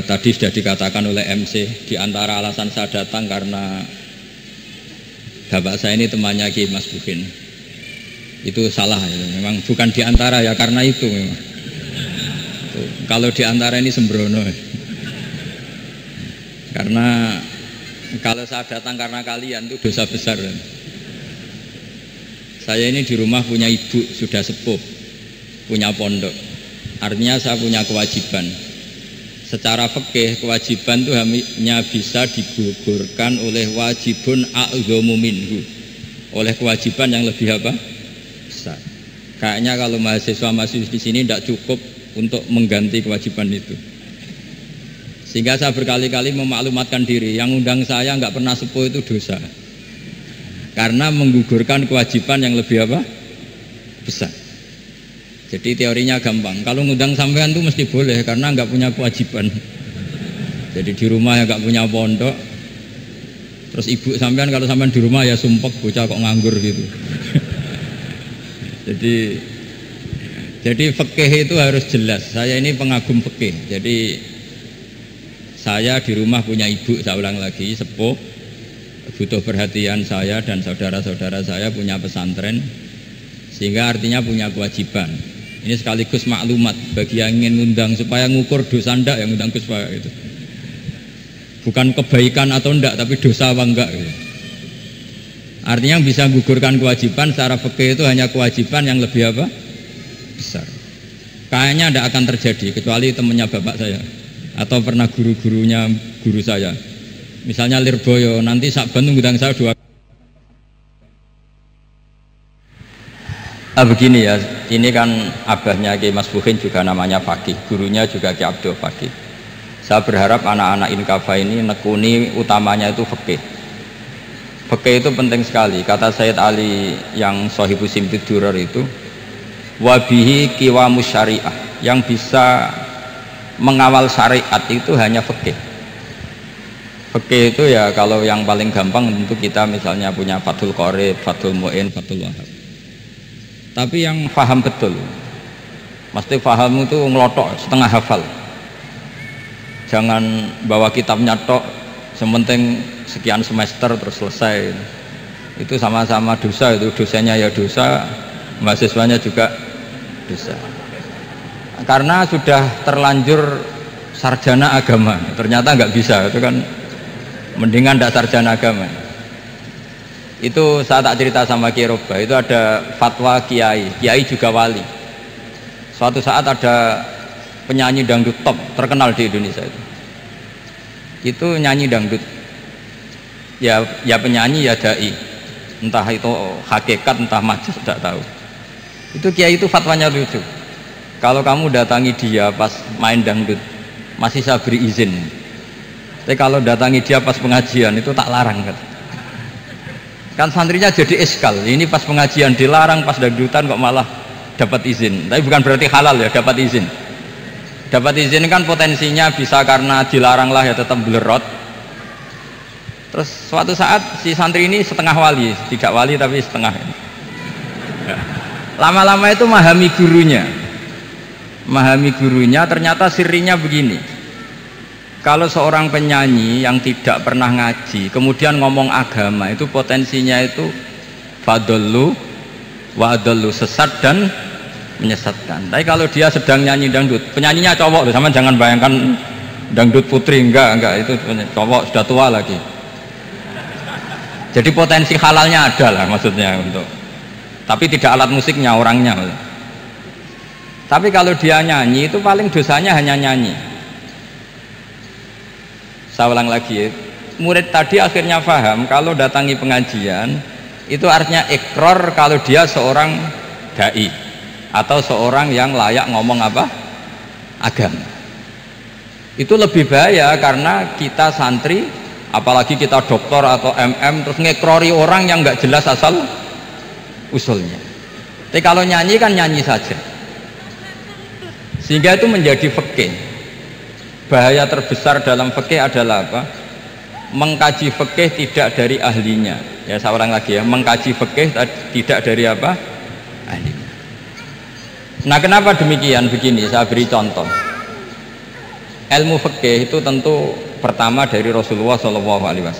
Tadi sudah dikatakan oleh MC, di antara alasan saya datang karena bapak saya ini temannya Ki Mas Bukin. Itu salah, memang bukan di antara ya, karena itu memang. Kalau di antara ini sembrono. Karena kalau saya datang karena kalian itu dosa besar. Saya ini di rumah punya ibu sudah sepuh, punya pondok. Artinya saya punya kewajiban. Secara fikih kewajiban itu hanya bisa digugurkan oleh wajibun a'dhamu minhu, oleh kewajiban yang lebih apa? Besar. Kayaknya kalau mahasiswa di sini tidak cukup untuk mengganti kewajiban itu. Sehingga saya berkali-kali memaklumatkan diri, yang undang saya nggak pernah sepuh itu dosa. Karena menggugurkan kewajiban yang lebih apa? Besar. Jadi teorinya gampang. Kalau ngundang sampean itu mesti boleh karena nggak punya kewajiban. Jadi di rumah ya nggak punya pondok. Terus ibu sampean kalau sampean di rumah ya sumpek, bocah kok nganggur gitu. Jadi fikih itu harus jelas. Saya ini pengagum fikih. Jadi saya di rumah punya ibu, saya ulang lagi, sepuh, butuh perhatian saya dan saudara-saudara saya punya pesantren, sehingga artinya punya kewajiban. Ini sekaligus maklumat bagi yang ingin ngundang supaya ngukur dosa ndak yang ngundang Gus Pak itu. Bukan kebaikan atau ndak, tapi dosa apa enggak gitu. Artinya yang bisa menggugurkan kewajiban secara fikih itu hanya kewajiban yang lebih apa? Besar. Kayaknya tidak akan terjadi kecuali temannya bapak saya atau pernah guru-gurunya guru saya. Misalnya Lirboyo, nanti Sakban ngundang saya 2 begini ya, ini kan abahnya Ki Mas Bukin juga namanya Fakih, gurunya juga Ki Abdul Fakih. Saya berharap anak-anak Inkafa ini nekuni utamanya itu fikih. Fikih itu penting sekali. Kata Sayyid Ali yang Sohibu Simtid Durar itu, wabihi kiwamus syariah, yang bisa mengawal syariat itu hanya fikih. Fikih itu ya kalau yang paling gampang tentu kita misalnya punya Fathul Qorib, Fathul Mu'in, Fathul Wahab. Tapi yang paham betul, mesti paham itu ngelotok setengah hafal. Jangan bawa kitabnya tok, sementing sekian semester terus selesai. Itu sama-sama dosa, itu dosanya ya dosa, mahasiswanya juga dosa. Karena sudah terlanjur sarjana agama, ternyata nggak bisa, itu kan mendingan tidak sarjana agama. Itu saya tak cerita sama Kiai Roba, itu ada fatwa kiai juga wali. Suatu saat ada penyanyi dangdut top terkenal di Indonesia itu nyanyi dangdut, ya penyanyi ya dai, entah itu hakikat entah majaz tidak tahu. Itu kiai itu fatwanya lucu, kalau kamu datangi dia pas main dangdut masih saya beri izin, tapi kalau datangi dia pas pengajian itu tak larang kan santrinya jadi eskal, ini pas pengajian dilarang, pas dangdutan kok malah dapat izin. Tapi bukan berarti halal ya, dapat izin. Dapat izin kan potensinya bisa karena dilarang lah ya tetap belerot. Terus suatu saat si santri ini setengah wali, tidak wali tapi setengah. Lama-lama itu memahami gurunya, ternyata sirinya begini. Kalau seorang penyanyi yang tidak pernah ngaji kemudian ngomong agama, itu potensinya itu fadollu wa adollu, sesat dan menyesatkan. Tapi kalau dia sedang nyanyi dangdut, penyanyinya cowok, sama jangan bayangkan dangdut putri, enggak, itu cowok sudah tua lagi. Jadi potensi halalnya ada lah maksudnya untuk, tapi tidak alat musiknya, orangnya. Tapi kalau dia nyanyi itu paling dosanya hanya nyanyi. Saya ulang lagi, murid tadi akhirnya paham kalau datangi pengajian itu artinya ikrar kalau dia seorang dai atau seorang yang layak ngomong apa? Agama. Itu lebih bahaya karena kita santri, apalagi kita doktor atau MM, terus ngekrori orang yang nggak jelas asal usulnya. Tapi kalau nyanyi kan nyanyi saja, sehingga itu menjadi fikih. Bahaya terbesar dalam fikih adalah apa? Mengkaji fikih tidak dari ahlinya. Ya saya ulang lagi ya, mengkaji fikih tidak dari apa? Ahlinya. Nah kenapa demikian? Begini, saya beri contoh. Ilmu fikih itu tentu pertama dari Rasulullah SAW,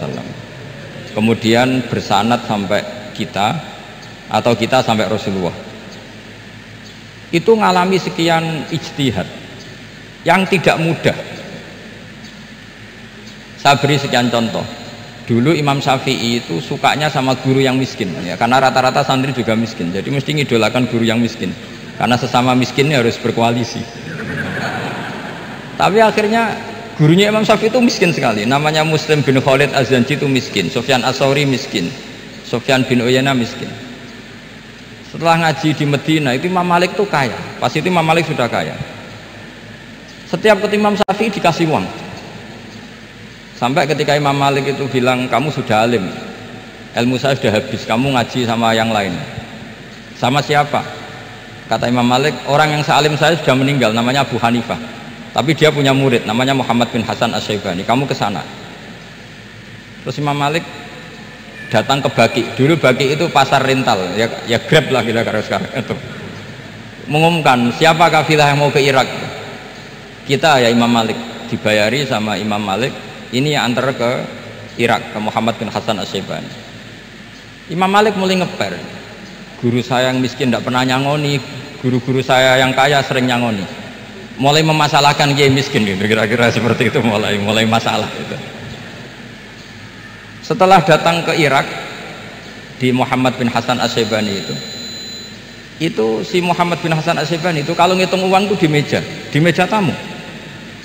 kemudian bersanad sampai kita atau kita sampai Rasulullah. Itu ngalami sekian ijtihad yang tidak mudah. Saya beri sekian contoh. Dulu Imam Syafi'i itu sukanya sama guru yang miskin, ya, karena rata-rata santri juga miskin, jadi mesti ngidolakan guru yang miskin, karena sesama miskinnya harus berkoalisi. Tapi akhirnya gurunya Imam Syafi'i itu miskin sekali, namanya Muslim bin Khalid Az-Zanji itu miskin, Sufyan As-Sauri miskin, Sufyan bin Uyainah miskin. Setelah ngaji di Medina itu Imam Malik itu kaya, pas itu Imam Malik sudah kaya. Setiap ketemu Imam Syafi'i dikasih uang. Sampai ketika Imam Malik itu bilang, kamu sudah alim, ilmu saya sudah habis, kamu ngaji sama yang lain. Sama siapa? Kata Imam Malik, orang yang sealim saya sudah meninggal, namanya Abu Hanifah, tapi dia punya murid namanya Muhammad bin Hasan Asy-Syaibani, kamu ke sana. Terus Imam Malik datang ke Baki. Dulu Baki itu pasar rental, ya Grab lah kita sekarang itu. Mengumumkan siapa kafilah yang mau ke Irak. Kita ya Imam Malik, dibayari sama Imam Malik, ini yang antar ke Irak, ke Muhammad bin Hasan Asy-Syaibani. Imam Malik mulai ngeper, guru saya yang miskin tidak pernah nyangoni, guru-guru saya yang kaya sering nyangoni. Mulai memasalahkan kiai miskin gitu, kira-kira seperti itu, mulai masalah itu. Setelah datang ke Irak di Muhammad bin Hasan Asy-Syaibani itu si Muhammad bin Hasan Asy-Syaibani itu kalau ngitung uang itu di meja tamu.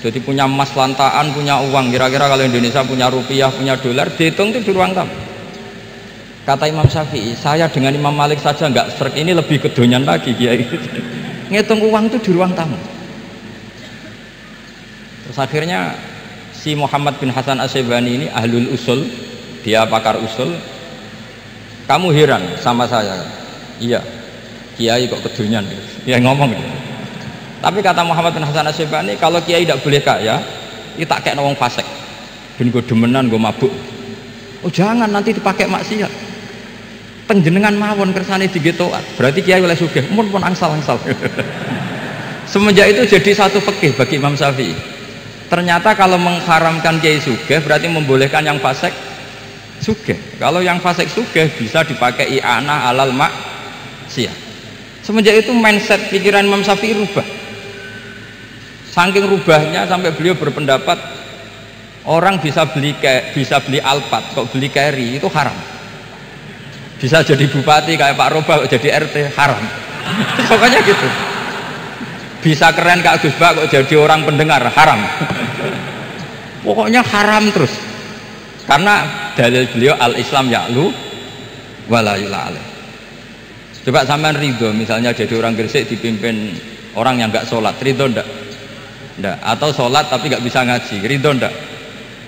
Jadi punya emas lantaan, punya uang, kira-kira kalau Indonesia punya rupiah, punya dolar, dihitung itu di ruang tamu. Kata Imam Syafi'i, saya dengan Imam Malik saja nggak serik, ini lebih kedonyan lagi kiai. Ngitung uang itu di ruang tamu. Terus akhirnya si Muhammad bin Hasan Asy-Syaibani ini ahlul usul, dia pakar usul. Kamu heran sama saya? Iya, kiai kok kedonyan? Dia ngomong gitu. Tapi kata Muhammad bin Hasan Asy-Syaibani, kalau kiai tidak boleh kaya, itu tak kayak wong fasik, ben gue demenan, gue mabuk. Oh jangan, nanti dipakai maksiat. Penjenengan mawon kersane digetokan, berarti kiai oleh sugih, pun angsal-angsal. Semenjak itu jadi satu fikih bagi Imam Syafi'i. Ternyata kalau mengharamkan kiai sugih berarti membolehkan yang fasik sugih. Kalau yang fasik sugih bisa dipakai i'anah alal maksiat. Semenjak itu mindset pikiran Imam Syafi'i rubah. Saking rubahnya sampai beliau berpendapat orang bisa beli Alphard, kok beli carry itu haram. Bisa jadi bupati kayak Pak Roba, kok jadi RT haram. Pokoknya gitu. Bisa keren Kak Gus Bak, kok jadi orang pendengar haram. Pokoknya haram terus. Karena dalil beliau al-Islam ya'lu wala yula alaih. Coba sampean ridho misalnya jadi orang Gresik dipimpin orang yang nggak sholat, ridho ndak? Ndak. Atau sholat tapi nggak bisa ngaji, ridho ndak?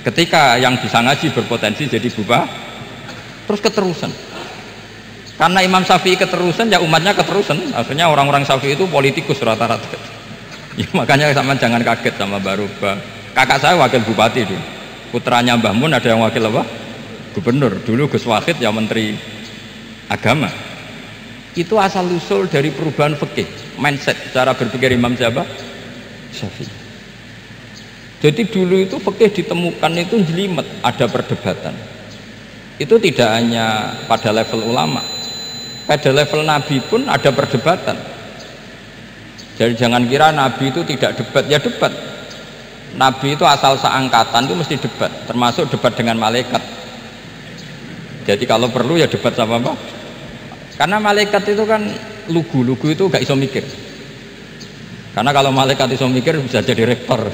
Ketika yang bisa ngaji berpotensi jadi bubah, terus keterusan. Karena Imam Syafi'i keterusan, ya umatnya keterusan. Akhirnya orang-orang Syafi'i itu politikus rata-rata. Ya, makanya sama jangan kaget sama Baruba. Kakak saya wakil bupati dulu. Putranya Mbah Mun ada yang wakil apa? Gubernur. Dulu Gus Wahid ya menteri agama. Itu asal usul dari perubahan fikih, mindset, cara berpikir Imam Syafi'i. Jadi dulu itu fikih ditemukan itu jelimet, ada perdebatan. Itu tidak hanya pada level ulama, pada level Nabi pun ada perdebatan. Jadi jangan kira Nabi itu tidak debat, ya debat. Nabi itu asal seangkatan itu mesti debat, termasuk debat dengan malaikat. Jadi kalau perlu ya debat sama apa? Karena malaikat itu kan lugu itu gak iso mikir. Karena kalau malaikat iso mikir bisa jadi rektor.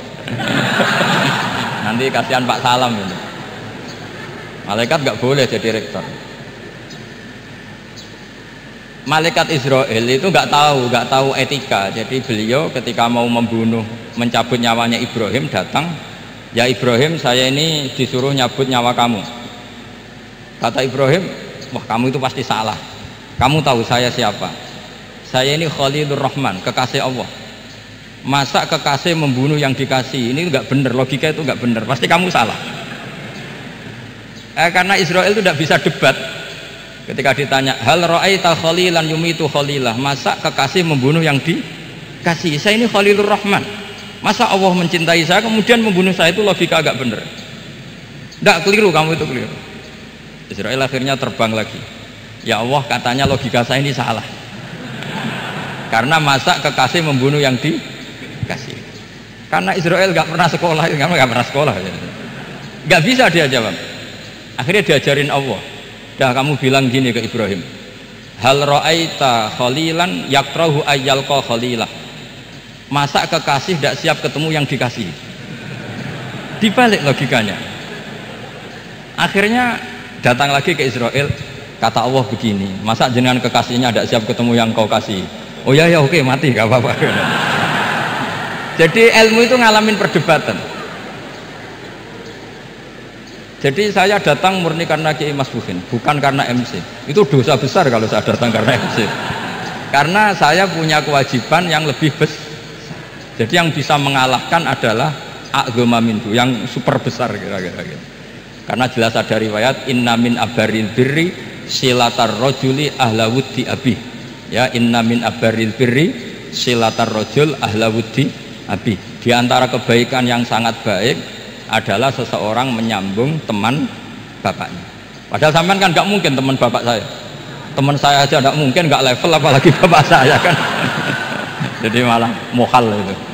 Nanti kasihan Pak Salam ini. Malaikat gak boleh jadi rektor. Malaikat Israel itu gak tahu etika. Jadi beliau ketika mau membunuh, mencabut nyawanya Ibrahim datang, ya Ibrahim saya ini disuruh nyabut nyawa kamu. Kata Ibrahim, wah kamu itu pasti salah. Kamu tahu saya siapa? Saya ini Khalilur Rahman, kekasih Allah. Masa kekasih membunuh yang dikasih? Ini enggak benar, logika itu enggak benar. Pasti kamu salah. Karena Israel itu tidak bisa debat. Ketika ditanya, hal ra'aita khalilan yumitu khalilah, masa kekasih membunuh yang dikasih? Saya ini Khalilur Rahman. Masa Allah mencintai saya kemudian membunuh saya, itu logika agak bener. Enggak, keliru, kamu itu keliru. Israel akhirnya terbang lagi. Ya Allah, katanya logika saya ini salah. Karena masa kekasih membunuh yang dikasih. Karena Israel nggak pernah sekolah, nggak pernah sekolah, nggak bisa dia jawab. Akhirnya diajarin Allah. Dah kamu bilang gini ke Ibrahim. Hal ra'aita khalilan yakrahu ayyalqa khalilah. Masa kekasih tidak siap ketemu yang dikasih. Dibalik logikanya. Akhirnya datang lagi ke Israel. Kata Allah begini, masa jenengan kekasihnya tidak siap ketemu yang kau kasih? Oh ya ya, oke, mati gak apa-apa. Jadi ilmu itu ngalamin perdebatan. Jadi saya datang murni karena Kiai Mas Buhin, bukan karena MC. Itu dosa besar kalau saya datang karena MC. Karena saya punya kewajiban yang lebih besar. Jadi yang bisa mengalahkan adalah a'zama minhu, yang super besar kira-kira gitu. Karena jelas ada riwayat inna min abaril birri silatar rajuli ahla wuddi abi. Ya, inna min abaril birri silatar rajul ahla wuddi abi. Di antara kebaikan yang sangat baik adalah seseorang menyambung teman bapaknya. Padahal sampean kan nggak mungkin teman bapak saya. Teman saya aja nggak mungkin, nggak level apalagi bapak saya kan. Jadi malah mohal itu.